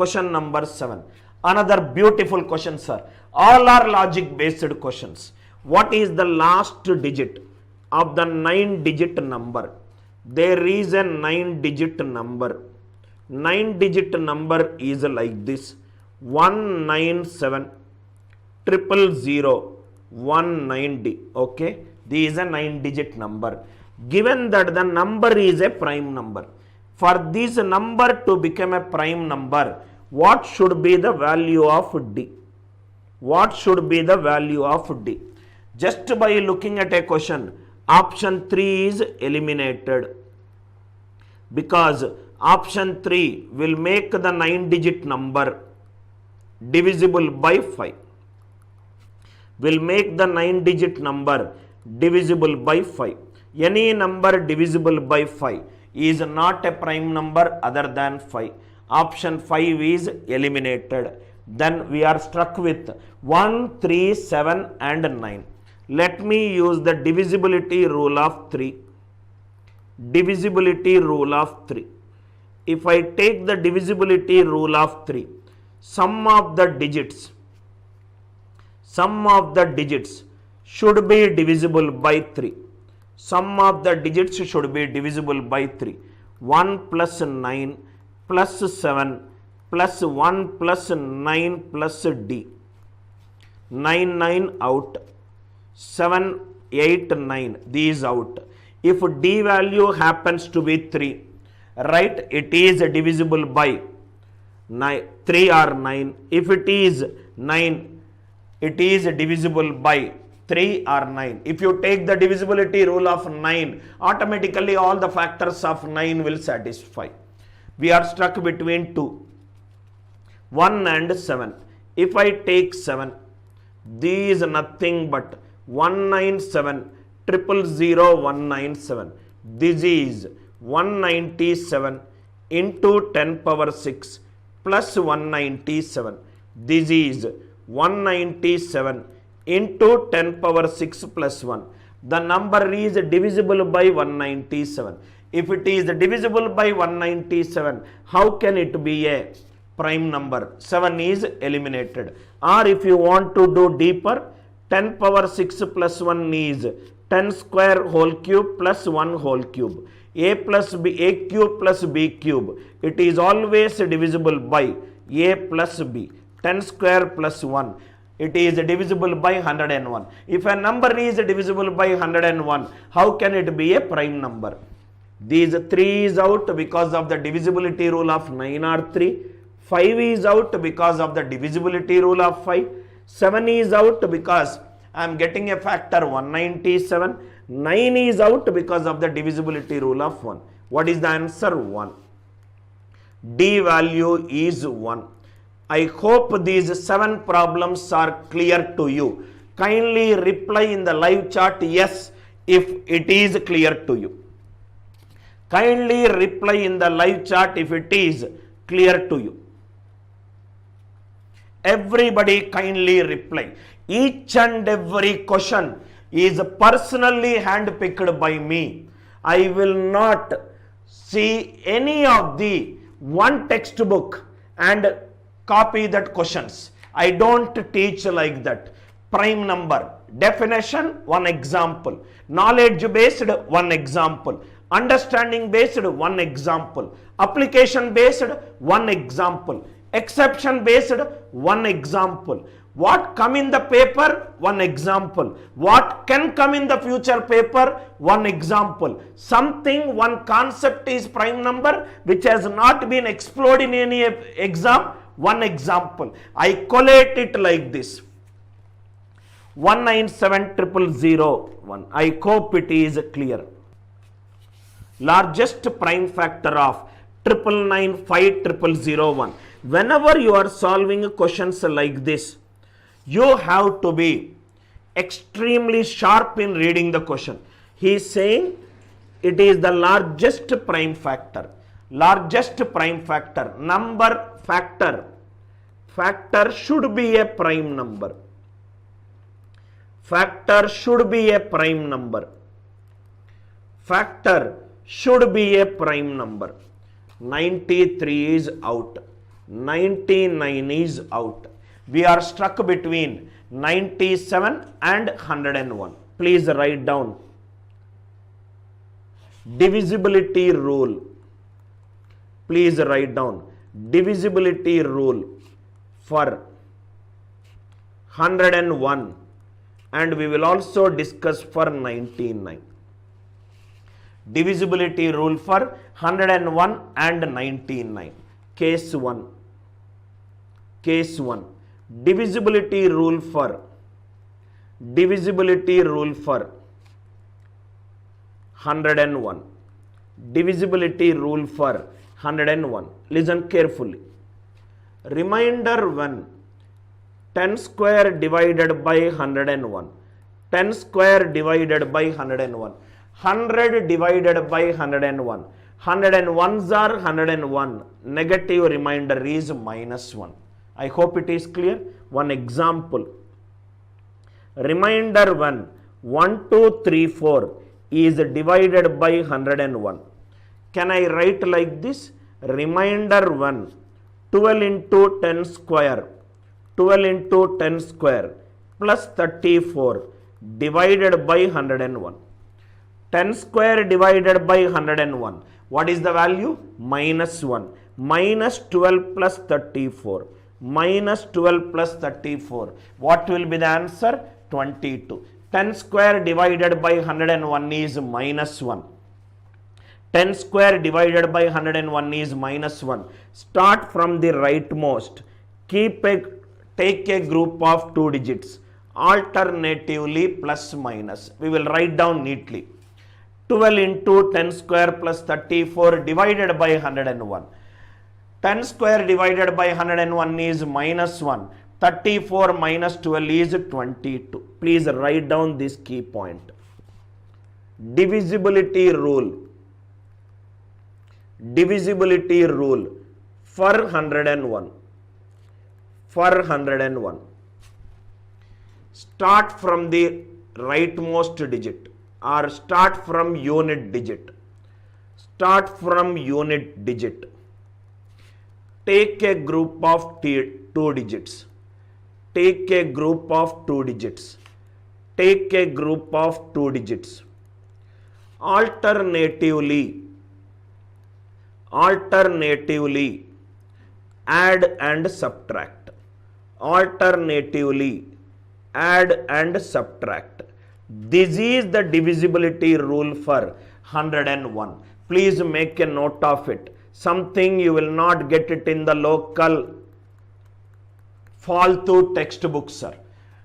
Question number 7. Another beautiful question, sir. All are logic based questions. What is the last digit of the 9-digit number? There is a 9-digit number. 9-digit number is like this: 197 000 190. Okay, this is a 9-digit number. Given that the number is a prime number, for this number to become a prime number, what should be the value of D? What should be the value of D? Just by looking at a question, option 3 is eliminated, because option 3 will make the 9-digit number divisible by 5. Will make the 9-digit number divisible by 5. Any number divisible by 5 is not a prime number other than 5. Option 5 is eliminated. Then we are struck with 1, 3, 7 and 9. Let me use the divisibility rule of 3. Divisibility rule of 3. If I take the divisibility rule of 3, sum of the digits should be divisible by 3. Sum of the digits should be divisible by 3. 1 plus 9 plus 7 plus 1 plus 9 plus D. 9, 9 out. 7, 8, 9. These out. If D value happens to be 3, right, it is divisible by 9, 3 or 9. If it is 9, it is divisible by 3 or 9. If you take the divisibility rule of 9, automatically all the factors of 9 will satisfy. We are struck between 2, 1 and 7. If I take 7, this is nothing but 197 000 197. This is 197 into 10 power 6 plus 197. This is 197 into 10 power 6 plus 1. The number is divisible by 197. If it is divisible by 197, how can it be a prime number? 7 is eliminated. Or if you want to do deeper, 10 power 6 plus 1 is 10 square whole cube plus 1 whole cube. A plus B, A cube plus B cube. It is always divisible by A plus B. 10 square plus 1. It is divisible by 101. If a number is divisible by 101, how can it be a prime number? These 3 is out because of the divisibility rule of 9 or 3. 5 is out because of the divisibility rule of 5. 7 is out because I am getting a factor 197. 9 is out because of the divisibility rule of 1. What is the answer? 1. D value is 1. I hope these 7 problems are clear to you. Kindly reply in the live chat yes if it is clear to you. Kindly reply in the live chat if it is clear to you. Everybody kindly reply. Each and every question is personally handpicked by me. I will not see any of the one textbook and copy that questions. I don't teach like that. Prime number, definition, one example. Knowledge based, one example. Understanding based, one example. Application based, one example. Exception based, one example. What come in the paper? One example. What can come in the future paper? One example. Something, one concept is prime number which has not been explored in any exam. One example. I collate it like this. 197 000 1. I hope it is clear. Largest prime factor of 999 000 1. Whenever you are solving questions like this, you have to be extremely sharp in reading the question. He is saying it is the largest prime factor. Largest prime factor. Number factor. Factor should be a prime number. Factor should be a prime number. Factor should be a prime number. 93 is out. 99 is out. We are stuck between 97 and 101. Please write down. Divisibility rule. Please write down. Divisibility rule for 101, and we will also discuss for 99. Divisibility rule for 101 and 99. Case 1. Case 1. Divisibility rule for 101. Divisibility rule for 101. Listen carefully. Reminder when 10 square divided by 101. 10 square divided by 101. 100 divided by 101. 101s are 101. Negative remainder is minus 1. I hope it is clear. One example. Reminder when 1, 2, 3, 4 is divided by 101. Can I write like this? Reminder when 12 into 10 square. 12 into 10 square plus 34 divided by 101. 10 square divided by 101. What is the value? Minus 1. Minus 12 plus 34. Minus 12 plus 34. What will be the answer? 22. 10 square divided by 101 is minus 1. 10 square divided by 101 is minus 1. Start from the rightmost. Take a group of 2 digits. Alternatively plus minus. We will write down neatly. 12 into 10 square plus 34 divided by 101. 10 square divided by 101 is minus 1. 34 minus 12 is 22. Please write down this key point. Divisibility rule. Divisibility rule for 101. For 101. Start from the rightmost digit or start from unit digit. Start from unit digit. Take a group of 2 digits. Take a group of 2 digits. Take a group of 2 digits. Alternatively add and subtract. Alternatively add and subtract. This is the divisibility rule for 101. Please make a note of it. Something you will not get it in the local faltu textbook, sir.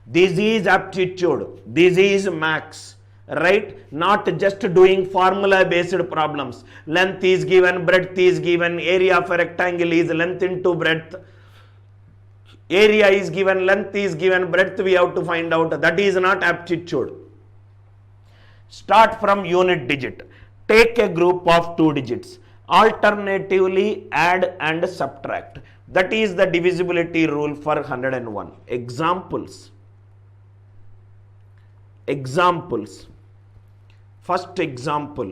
This is aptitude. This is max. Right? Not just doing formula based problems. Length is given, breadth is given, area of a rectangle is length into breadth. Area is given, length is given, breadth we have to find out. That is not aptitude. Start from unit digit. Take a group of 2 digits. Alternatively add and subtract. That is the divisibility rule for 101. Examples. Examples. First example.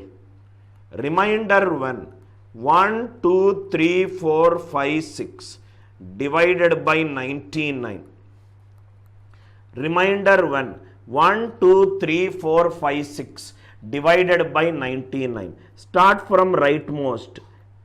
Reminder when 1, 2, 3, 4, 5, 6 divided by 99. Reminder when 1, 2, 3, 4, 5, 6 divided by 99. Start from rightmost.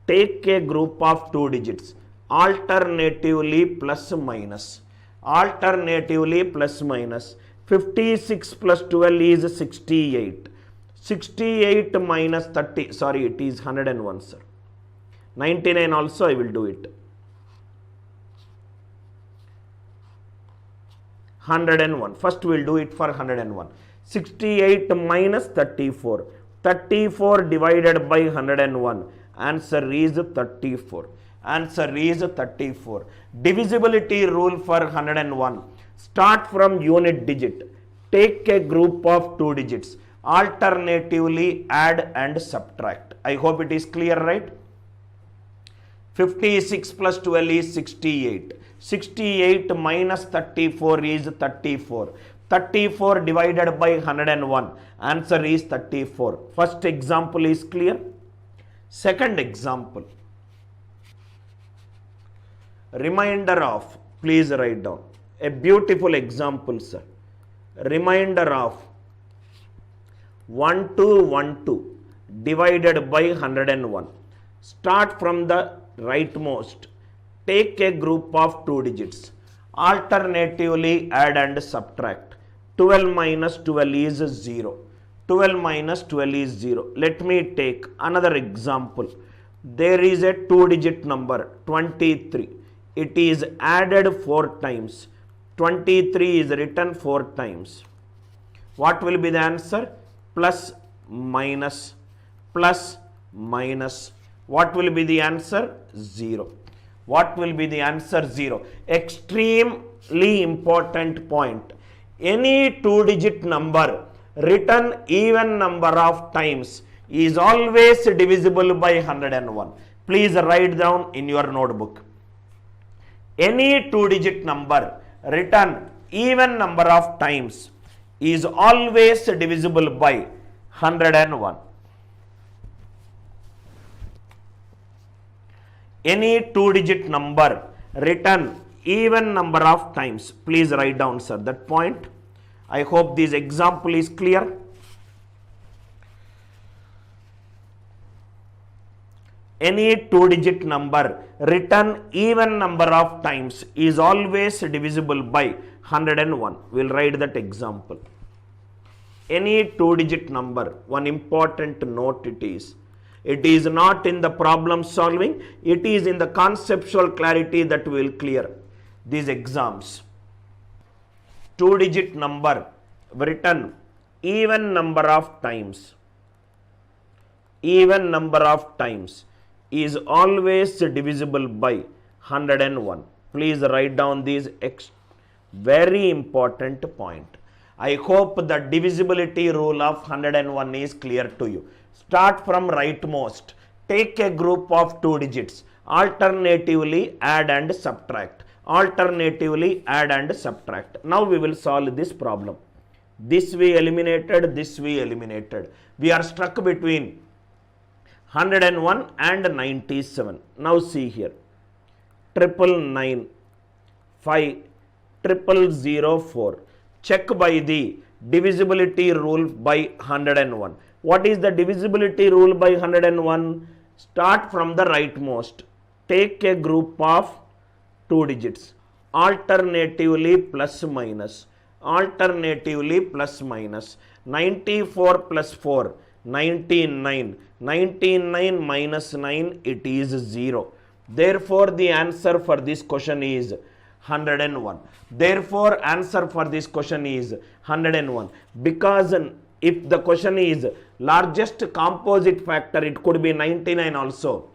Take a group of 2 digits. Alternatively plus minus. Alternatively plus minus. 56 plus 12 is 68. 68 minus 30. Sorry, it is 101, sir. 99 also I will do it. 101. First we will do it for 101. 68 minus 34. 34 divided by 101. Answer is 34. Answer is 34. Divisibility rule for 101. Start from unit digit. Take a group of 2 digits. Alternatively add and subtract. I hope it is clear, right? 56 plus 12 is 68. 68 minus 34 is 34. 34 divided by 101. Answer is 34. First example is clear. Second example. Remainder of, please write down. A beautiful example, sir. Remainder of 1212 divided by 101. Start from the rightmost. Take a group of 2 digits. Alternatively add and subtract. 12 minus 12 is 0. 12 minus 12 is 0. Let me take another example. There is a 2-digit number 23. It is added 4 times. 23 is written 4 times. What will be the answer? Plus minus plus minus. What will be the answer? 0. What will be the answer? 0. Extremely important point. Any 2-digit number written even number of times is always divisible by 101. Please write down in your notebook. Any 2-digit number written even number of times is always divisible by 101. Any 2-digit number written even number of times. Please write down, sir, that point. I hope this example is clear. Any 2-digit number written even number of times is always divisible by 101. We'll write that example. Any 2-digit number, one important note it is not in the problem solving, it is in the conceptual clarity that will clear these exams. 2-digit number written even number of times is always divisible by 101. Please write down these very important point. I hope the divisibility rule of 101 is clear to you. Start from rightmost. Take a group of 2 digits. Alternatively add and subtract. Alternatively add and subtract. Now we will solve this problem. This we eliminated, this we eliminated. We are stuck between 101 and 97. Now see here. 999, 5, 0004. Check by the divisibility rule by 101. What is the divisibility rule by 101? Start from the rightmost. Take a group of 2 digits. Alternatively plus minus. Alternatively plus minus. 94 plus 4. 99. 99 minus 9, it is 0. Therefore, the answer for this question is 101. Therefore, answer for this question is 101. Because if the question is largest composite factor, it could be 99 also.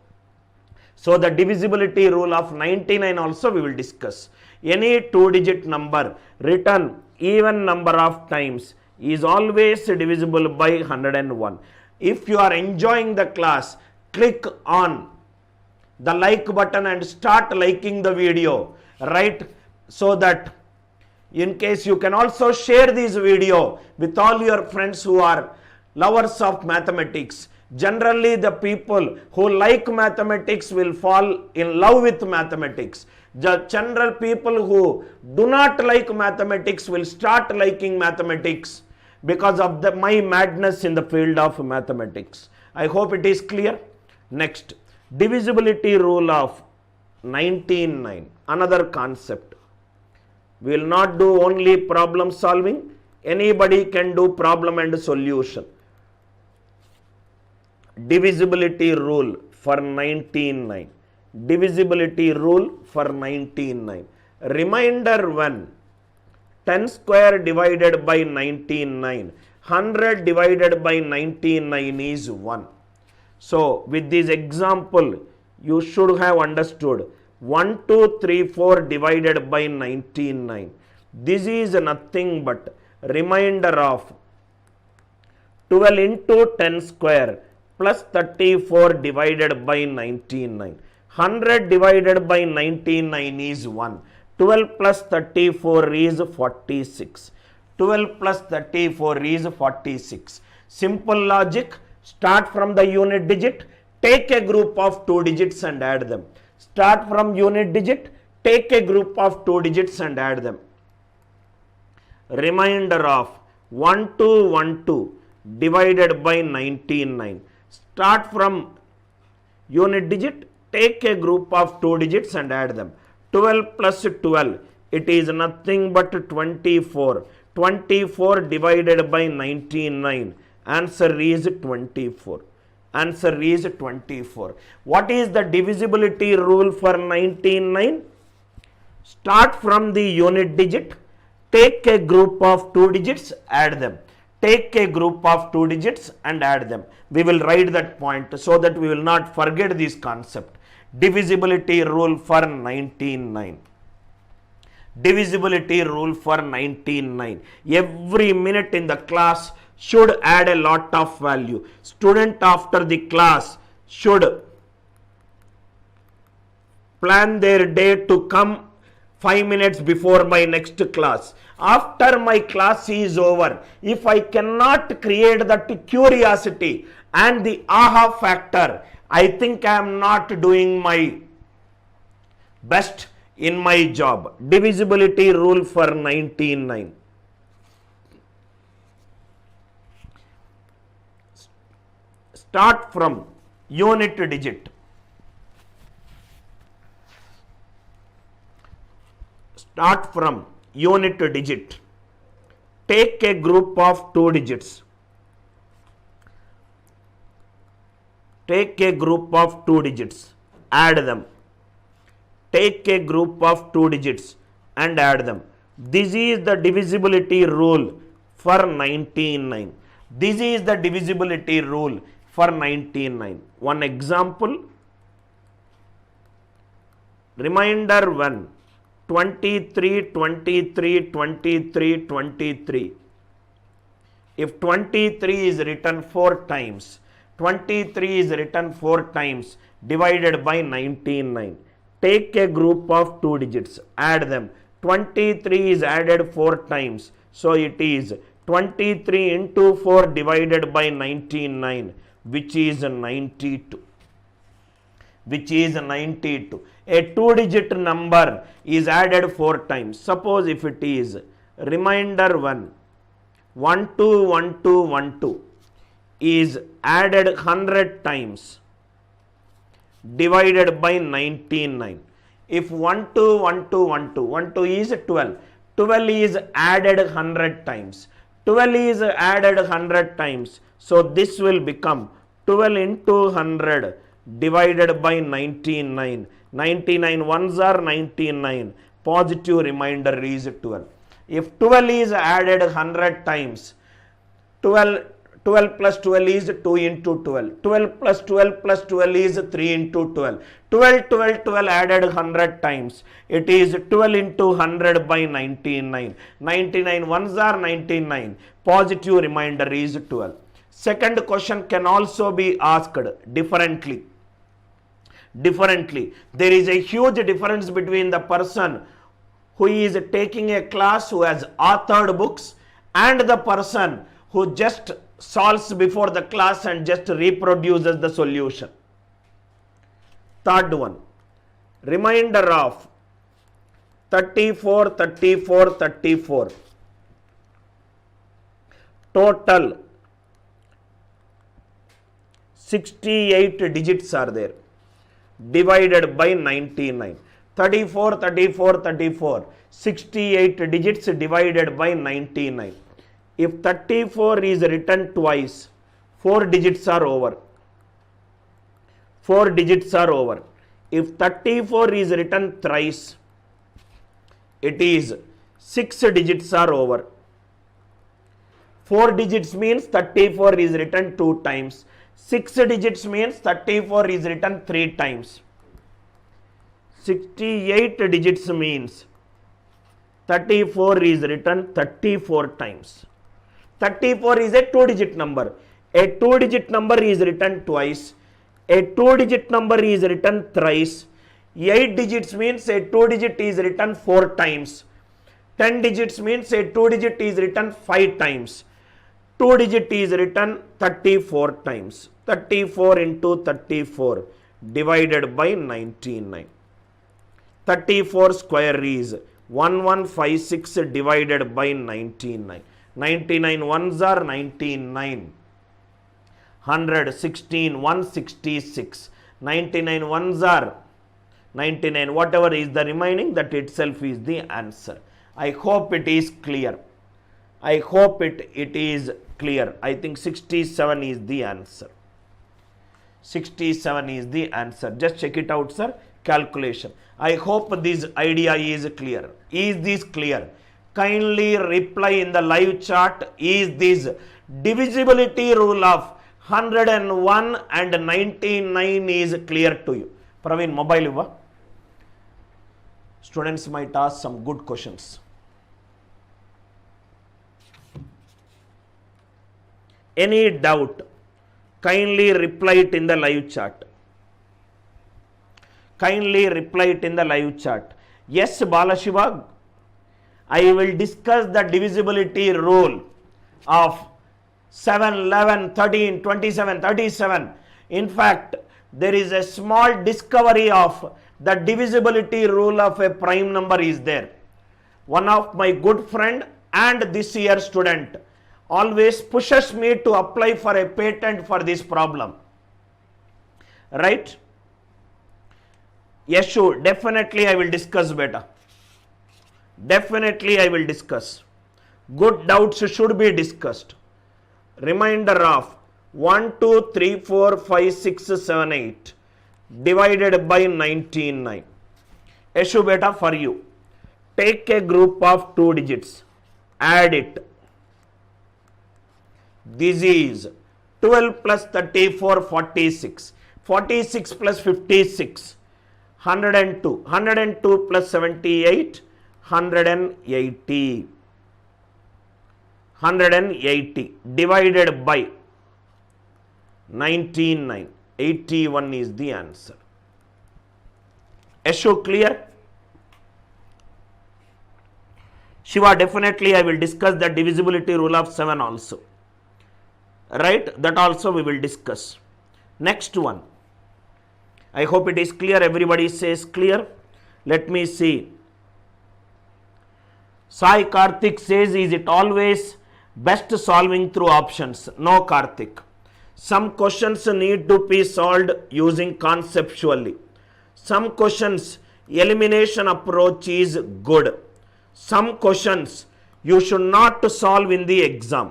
So, the divisibility rule of 99 also we will discuss. Any 2-digit number written even number of times is always divisible by 101. If you are enjoying the class, click on the like button and start liking the video, right? So that in case you can also share this video with all your friends who are lovers of mathematics. Generally, the people who like mathematics will fall in love with mathematics. The general people who do not like mathematics will start liking mathematics because of my madness in the field of mathematics. I hope it is clear. Next, divisibility rule of 199. Another concept. We will not do only problem solving. Anybody can do problem and solution. Divisibility rule for 199. Divisibility rule for 199. Reminder 1. 10 square divided by 99. 100 divided by 99 is 1. So, with this example, you should have understood 1, 2, 3, 4 divided by 99. This is nothing but remainder of 12 into 10 square plus 34 divided by 99. 100 divided by 99 is 1. 12 plus 34 is 46. 12 plus 34 is 46. Simple logic. Start from the unit digit. Take a group of 2 digits and add them. Start from unit digit. Take a group of 2 digits and add them. Remainder of 1212 divided by 199. Start from unit digit, take a group of 2 digits and add them. 12 plus 12, it is nothing but 24. 24 divided by 99. Answer is 24. Answer is 24. What is the divisibility rule for 99? Start from the unit digit, take a group of 2 digits, add them. Take a group of 2 digits and add them. We will write that point so that we will not forget this concept. Divisibility rule for 99. Divisibility rule for 99. Every minute in the class should add a lot of value. Student after the class should plan their day to come 5 minutes before my next class. After my class is over, if I cannot create that curiosity and the aha factor, I think I am not doing my best in my job. Divisibility rule for 99. Start from unit digit. Start from unit digit. Take a group of 2 digits. Take a group of 2 digits. Add them. Take a group of 2 digits and add them. This is the divisibility rule for 99. This is the divisibility rule for 99. One example. Remainder 1. 23, 23, 23, 23. If 23 is written 4 times, 23 is written 4 times divided by 99. Take a group of 2 digits, add them. 23 is added 4 times, so it is 23 into 4 divided by 99, which is 92. Which is 92. A 2-digit number is added 4 times. Suppose if it is remainder 1, 121212 is added 100 times divided by 99. If 121212 is 12, 12 is added 100 times. 12 is added 100 times. So this will become 12 into 100 divided by 99. 99 ones are 99. Positive remainder is 12. If 12 is added 100 times, 12 plus 12 is 2 into 12. 12 plus 12 plus 12 is 3 into 12. 12 added 100 times. It is 12 into 100 by 99. 99 ones are 99. Positive remainder is 12. Second question can also be asked differently. There is a huge difference between the person who is taking a class who has authored books and the person who just solves before the class and just reproduces the solution. Third one, remainder of 34, 34, 34. Total 68 digits are there. Divided by 99. 34, 34, 34. 68 digits divided by 99. If 34 is written twice, 4 digits are over. 4 digits are over. If 34 is written thrice, it is 6 digits are over. 4 digits means 34 is written 2 times. 6 digits means 34 is written 3 times. 68 digits means 34 is written 34 times. 34 is a 2-digit number. A 2-digit number is written twice. A 2-digit number is written thrice. 8 digits means a 2-digit is written 4 times. 10 digits means a 2-digit is written 5 times. 2-digit is written 34 times. 34 into 34 divided by 99. 34 square is 1156 divided by 99. 99 ones are 99. 116, 166. 99 ones are 99. Whatever is the remaining, that itself is the answer. I hope it is clear. I hope it is clear. I think 67 is the answer. 67 is the answer. Just check it out, sir. Calculation. I hope this idea is clear. Is this clear? Kindly reply in the live chat. Is this divisibility rule of 101 and 99 is clear to you? Praveen, mobile iva. Students might ask some good questions. Any doubt? Kindly reply it in the live chat. Kindly reply it in the live chat. Yes, Balashiva, I will discuss the divisibility rule of 7, 11, 13, 27, 37. In fact, there is a small discovery of the divisibility rule of a prime number is there. One of my good friend and this year student always pushes me to apply for a patent for this problem. Right? Yes, sure. Definitely I will discuss better. Definitely I will discuss. Good doubts should be discussed. Reminder of 1, 2, 3, 4, 5, 6, 7, 8 divided by 99. Issue beta for you. Take a group of 2 digits. Add it. This is 12 plus 34, 46. 46 plus 56, 102. 102 plus 78, 180. 180 divided by 99. 81 is the answer. Issue clear? Shiva, definitely I will discuss the divisibility rule of 7 also. Right? That also we will discuss. Next one. I hope it is clear. Everybody says clear. Let me see. Sai Karthik says, is it always best solving through options? No, Karthik. Some questions need to be solved using conceptually. Some questions, elimination approach is good. Some questions you should not solve in the exam.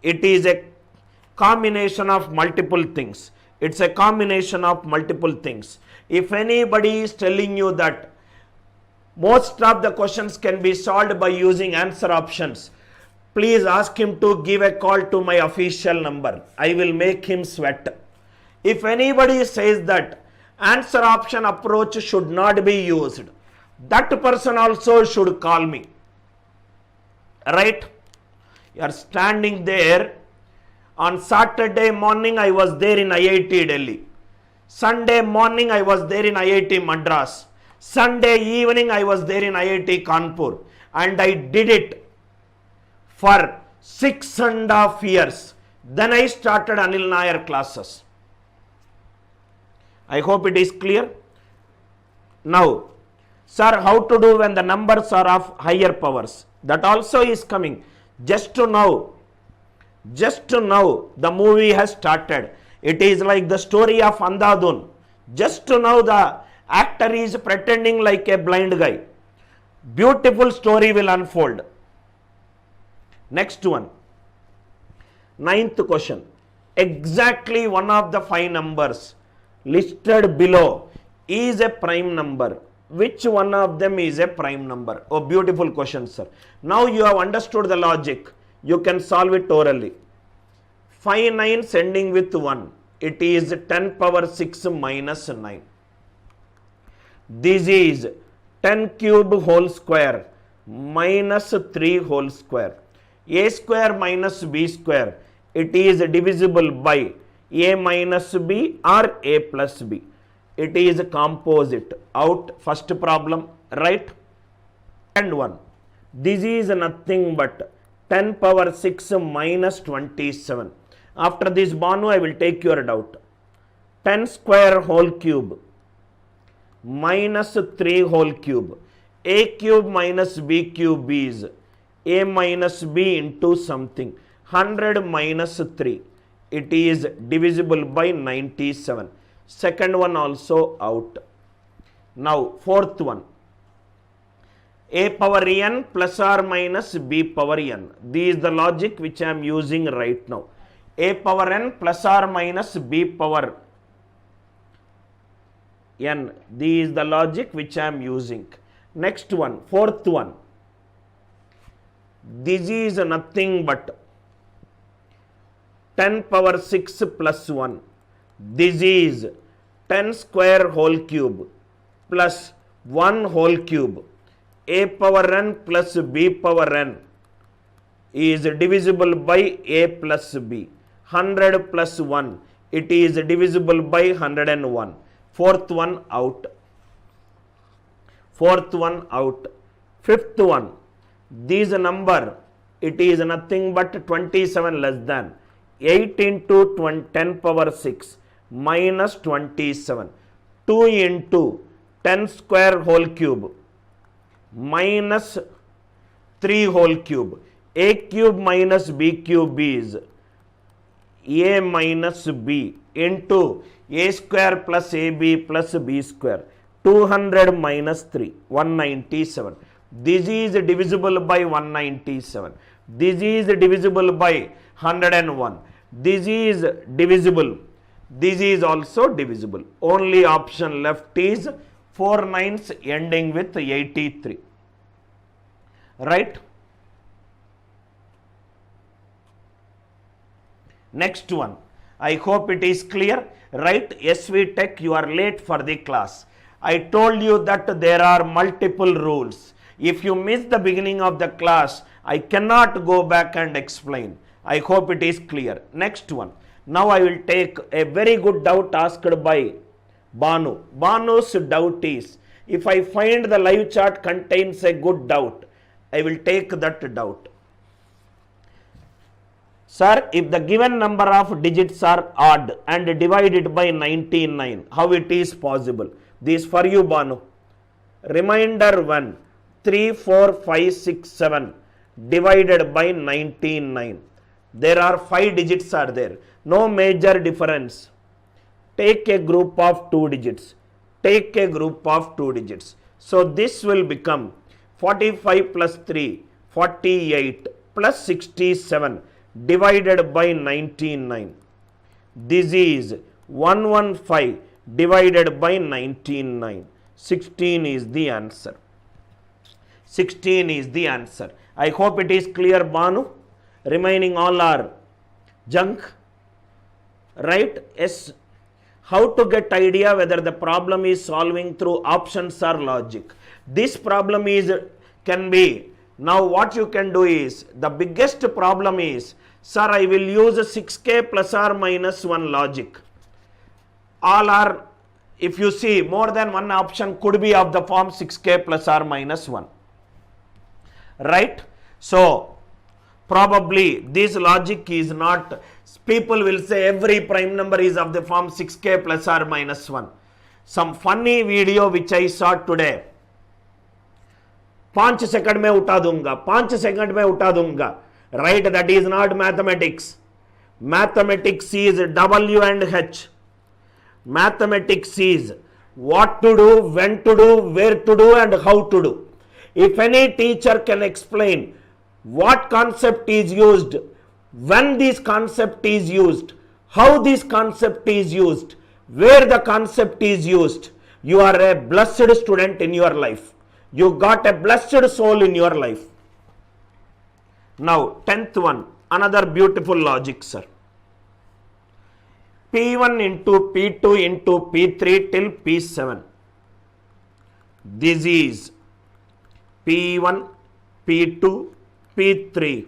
It is a combination of multiple things. It's a combination of multiple things. If anybody is telling you that most of the questions can be solved by using answer options, please ask him to give a call to my official number. I will make him sweat. If anybody says that answer option approach should not be used, that person also should call me. Right? You are standing there. On Saturday morning, I was there in IIT Delhi. Sunday morning, I was there in IIT Madras. Sunday evening, I was there in IIT Kanpur. And I did it for 6.5 years. Then I started ANIL NAIR classes. I hope it is clear. Now, sir, how to do when the numbers are of higher powers? That also is coming. Just to know, the movie has started. It is like the story of Andhadhun. Just to know, the actor is pretending like a blind guy. Beautiful story will unfold. Next one. 9th question. Exactly one of the 5 numbers listed below is a prime number. Which one of them is a prime number? Oh, beautiful question, sir. Now you have understood the logic. You can solve it orally. 5 9s ending with 1. It is 10 power 6 minus 9. This is 10 cube whole square minus 3 whole square. A square minus B square. It is divisible by A minus B or A plus B. It is composite. Out. First problem. Right? And 1. This is nothing but 10 power 6 minus 27. After this, Banu, I will take your doubt. 10 square whole cube minus 3 whole cube. A cube minus B cube is A minus B into something. 100 minus 3. It is divisible by 97. Second one also out. Now fourth one. A power n plus or minus B power n. This is the logic which I am using right now. A power n plus or minus B power n. This is the logic which I am using. Next one, fourth one. This is nothing but 10 power 6 plus 1. This is 10 square whole cube plus 1 whole cube. A power n plus B power n is divisible by A plus B. 100 plus 1. It is divisible by 101. Fourth one out. Fourth one out. Fifth one. This number, it is nothing but 27 less than 8 into 10 power 6 minus 27. 2 into 10 square whole cube minus 3 whole cube. A cube minus B cube is A minus B into A square plus AB plus B square. 200 minus 3, 197. This is divisible by 197. This is divisible by 101. This is divisible. This is also divisible. Only option left is 4 nines ending with 83. Right? Next one. I hope it is clear. Right? SV Tech, you are late for the class. I told you that there are multiple rules. If you miss the beginning of the class, I cannot go back and explain. I hope it is clear. Next one. Now I will take a very good doubt asked by Banu. Banu's doubt is, if I find the live chart contains a good doubt, I will take that doubt. Sir, if the given number of digits are odd and divided by 99, how it is possible? This for you, Banu. Reminder 1. 3, 4, 5, 6, 7 divided by 99. There are 5 digits are there. No major difference. Take a group of 2 digits. Take a group of 2 digits. So this will become 45 plus 3, 48 plus 67 divided by 99. This is 115 divided by 99. 16 is the answer. 16 is the answer. I hope it is clear, Banu. Remaining all are junk. Right? Yes. How to get idea whether the problem is solving through options or logic. This problem is can be, now what you can do is, the biggest problem is, sir, I will use 6k plus or minus 1 logic. All are, if you see, more than one option could be of the form 6k plus or minus 1. Right? So, probably this logic is not, people will say every prime number is of the form 6k plus or minus 1. Some funny video which I saw today. 5 second में उठा दूंगा, 5 second में उठा दूंगा. Right? That is not mathematics. Mathematics is W and H. Mathematics is what to do, when to do, where to do and how to do. If any teacher can explain what concept is used, when this concept is used, how this concept is used, where the concept is used, you are a blessed student in your life. You got a blessed soul in your life. Now, 10th one, another beautiful logic, sir. P1 into P2 into P3 till P7. This is P1, P2, P3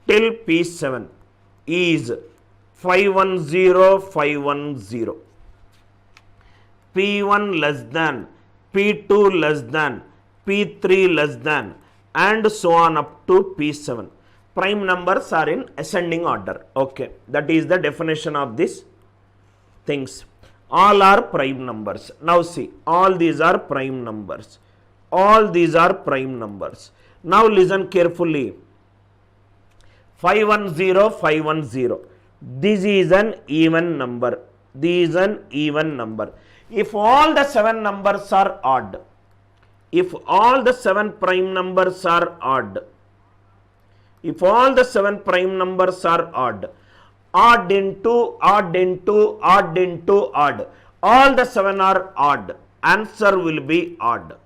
till P7 is 510, 510. P1 less than, P2 less than, P3 less than, and so on up to P7. Prime numbers are in ascending order. Okay, that is the definition of these things. All are prime numbers. Now see, all these are prime numbers. All these are prime numbers. Now listen carefully. 510, 510. This is an even number. This is an even number. If all the 7 numbers are odd, if all the 7 prime numbers are odd, if all the 7 prime numbers are odd, odd into odd into odd into odd, all the 7 are odd, answer will be odd.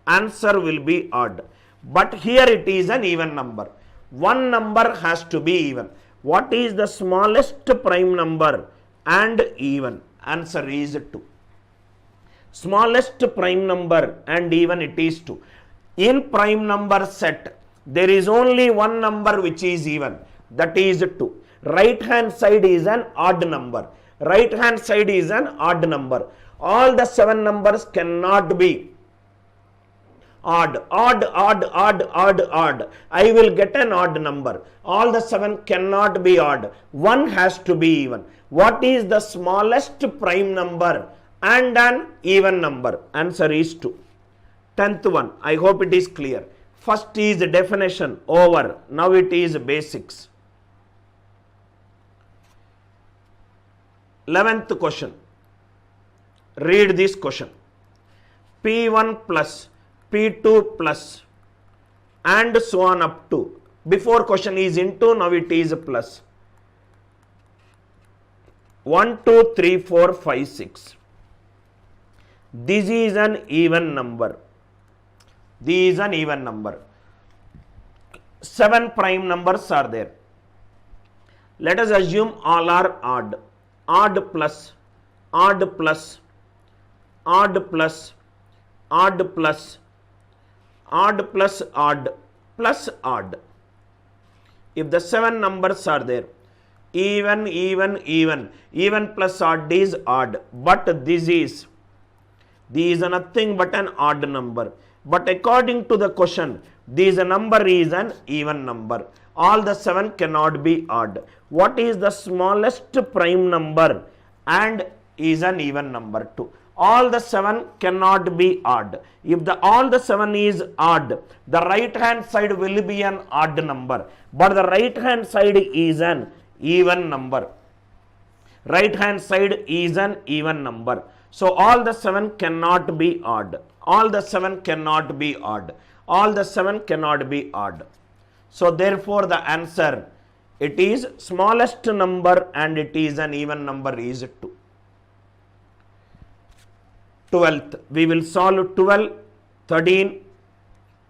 Answer will be odd. But here it is an even number. One number has to be even. What is the smallest prime number and even? Answer is 2. Smallest prime number and even it is 2. In prime number set, there is only one number which is even, that is 2. Right hand side is an odd number. Right hand side is an odd number. All the 7 numbers cannot be odd. Odd, odd, odd, odd, odd. I will get an odd number. All the 7 cannot be odd. One has to be even. What is the smallest prime number and an even number? Answer is 2. 10th one. I hope it is clear. First is definition over. Now it is basics. 11th question. Read this question. P1 plus P2 plus and so on up to. Before question is into, now it is plus. 1, 2, 3, 4, 5, 6. This is an even number. This is an even number. 7 prime numbers are there. Let us assume all are odd. Odd plus, odd plus, odd plus, odd plus, odd plus odd plus odd. If the 7 numbers are there, even, even, even, even plus odd is odd, but this is nothing but an odd number. But according to the question, this number is an even number. All the 7 cannot be odd. What is the smallest prime number and is an even number too? All the 7 cannot be odd. If all the 7 is odd, the right hand side will be an odd number, but the right hand side is an even number. Right hand side is an even number. So all the 7 cannot be odd. All the 7 cannot be odd. All the 7 cannot be odd. So therefore the answer, it is smallest number and it is an even number is 2. 12th, we will solve 12, 13,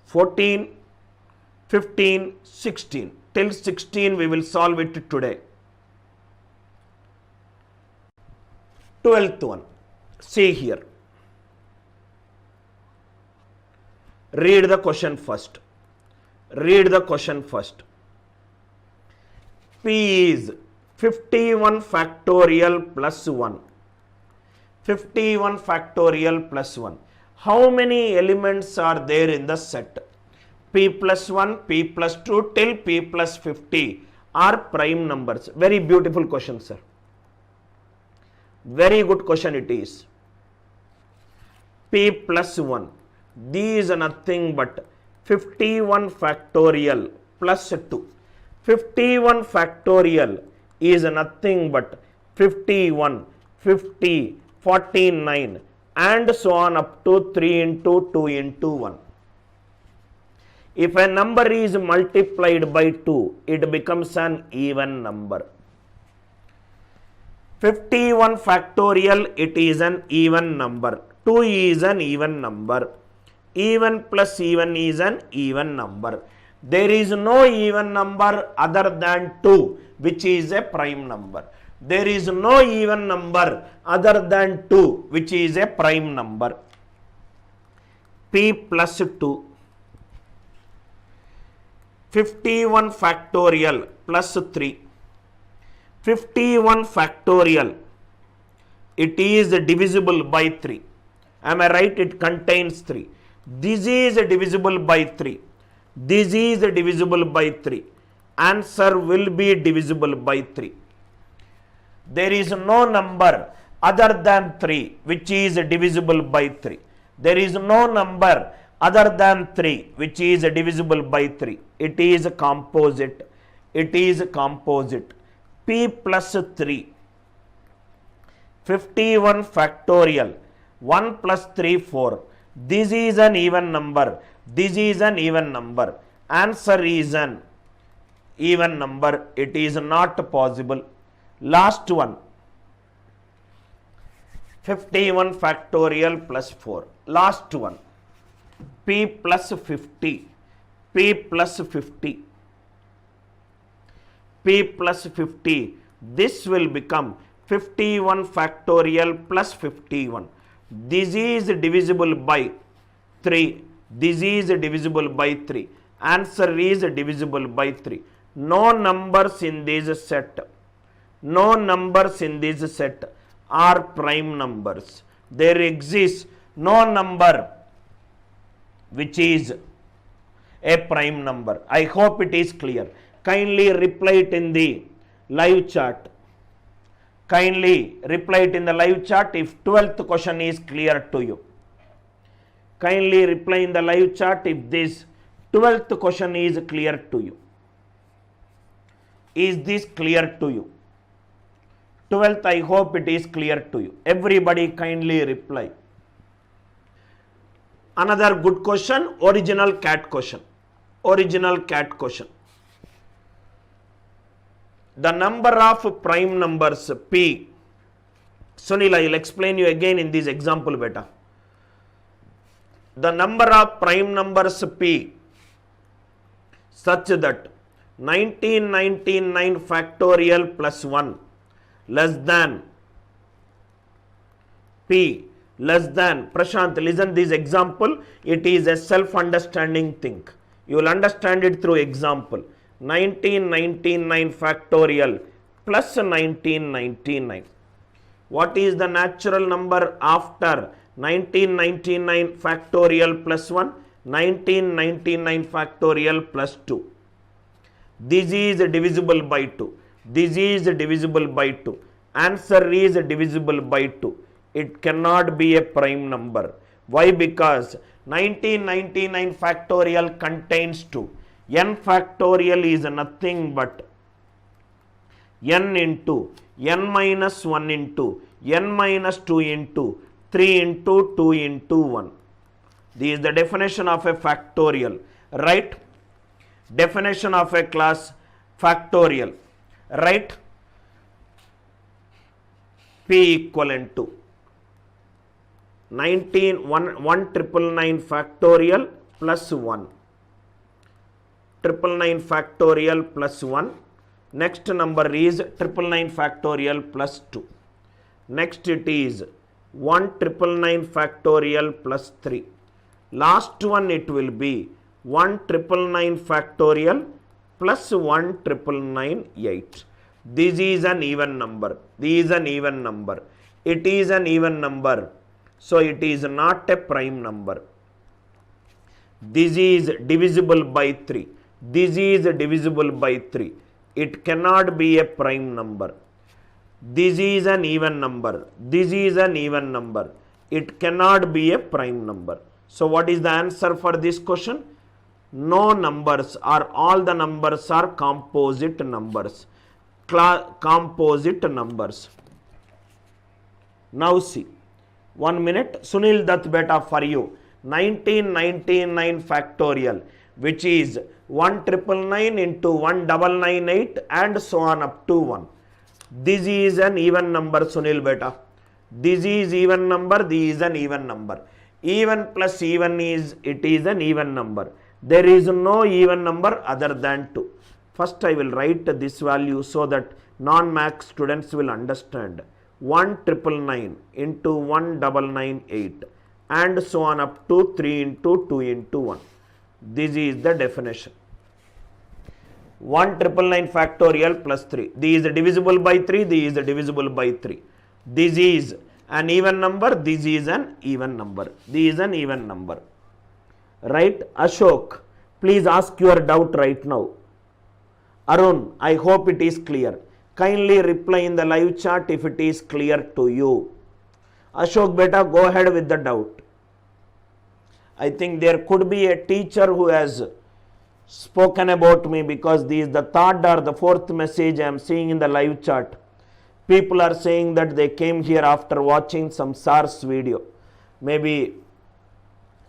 14, 15, 16. Till 16 we will solve it today. 12th one. See here. Read the question first. Read the question first. P is 51 factorial plus 1. 51 factorial plus 1. How many elements are there in the set? P plus 1, P plus 2 till P plus 50 are prime numbers. Very beautiful question, sir. Very good question it is. P plus 1. These are nothing but 51 factorial plus 2. 51 factorial is nothing but 51, 50, 49 and so on up to 3 into 2 into 1. If a number is multiplied by 2, it becomes an even number. 51 factorial, it is an even number. 2 is an even number. Even plus even is an even number. There is no even number other than 2, which is a prime number. There is no even number other than 2, which is a prime number. P plus 2. 51 factorial plus 3. 51 factorial. It is divisible by 3. Am I right? It contains 3. This is divisible by 3. This is divisible by 3. Answer will be divisible by 3. There is no number other than 3 which is divisible by 3. There is no number other than 3 which is divisible by 3. It is composite. It is composite. P plus 3. 51 factorial. 1 plus 3, 4. This is an even number. This is an even number. Answer is an even number. It is not possible. Last one. 51 factorial plus 4. Last one. P plus 50. P plus 50. P plus 50. This will become 51 factorial plus 51. This is divisible by 3. This is divisible by 3. Answer is divisible by 3. No numbers in this set. No numbers in this set are prime numbers. There exists no number which is a prime number. I hope it is clear. Kindly reply it in the live chat. Kindly reply it in the live chat if 12th question is clear to you. Kindly reply in the live chat if this 12th question is clear to you. Is this clear to you? 12th, I hope it is clear to you. Everybody kindly reply. Another good question, original CAT question. Original CAT question. The number of prime numbers P. Sunil, I will explain you again in this example beta. The number of prime numbers P such that 1999 factorial plus 1 less than P less than. Prashant, listen this example. It is a self-understanding thing. You will understand it through example. 1999 factorial plus 1999. What is the natural number after 1999 factorial plus 1? 1999 factorial plus 2. This is divisible by 2. This is divisible by 2. Answer is divisible by 2. It cannot be a prime number. Why? Because 1999 factorial contains 2. N factorial is nothing but n into n minus 1 into n minus 2 into 3 into 2 into 1. This is the definition of a factorial, right? Definition of a class factorial, right? P equivalent to 1,999 factorial plus 1. 999 factorial plus 1. Next number is 999 factorial plus 2. Next it is 1,999 factorial plus 3. Last one it will be 1,999 factorial plus 1,998. This is an even number. This is an even number. It is an even number. So it is not a prime number. This is divisible by 3. This is divisible by 3. It cannot be a prime number. This is an even number. This is an even number. It cannot be a prime number. So what is the answer for this question? No numbers or all the numbers are composite numbers. Composite numbers. Now see. 1 minute. Sunil Dutt beta for you. 1999 factorial, which is 1,999 into 1,998 and so on up to 1. This is an even number, Sunil beta. This is even number. This is an even number. Even plus even is, it is an even number. There is no even number other than 2. First I will write this value so that non-max students will understand. 1,999 into 1,998 and so on up to 3 into 2 into 1. This is the definition. 1,999 factorial plus 3. This is divisible by 3. This is divisible by 3. This is an even number. This is an even number. This is an even number. Right? Ashok, please ask your doubt right now. Arun, I hope it is clear. Kindly reply in the live chat if it is clear to you. Ashok beta, go ahead with the doubt. I think there could be a teacher who has spoken about me, because this is the third or the fourth message I am seeing in the live chat. People are saying that they came here after watching some SARS video. Maybe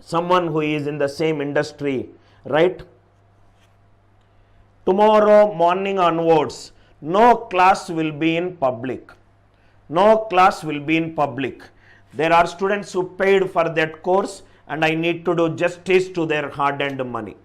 someone who is in the same industry, right? Tomorrow morning onwards, no class will be in public. No class will be in public. There are students who paid for that course, and I need to do justice to their hard-earned money.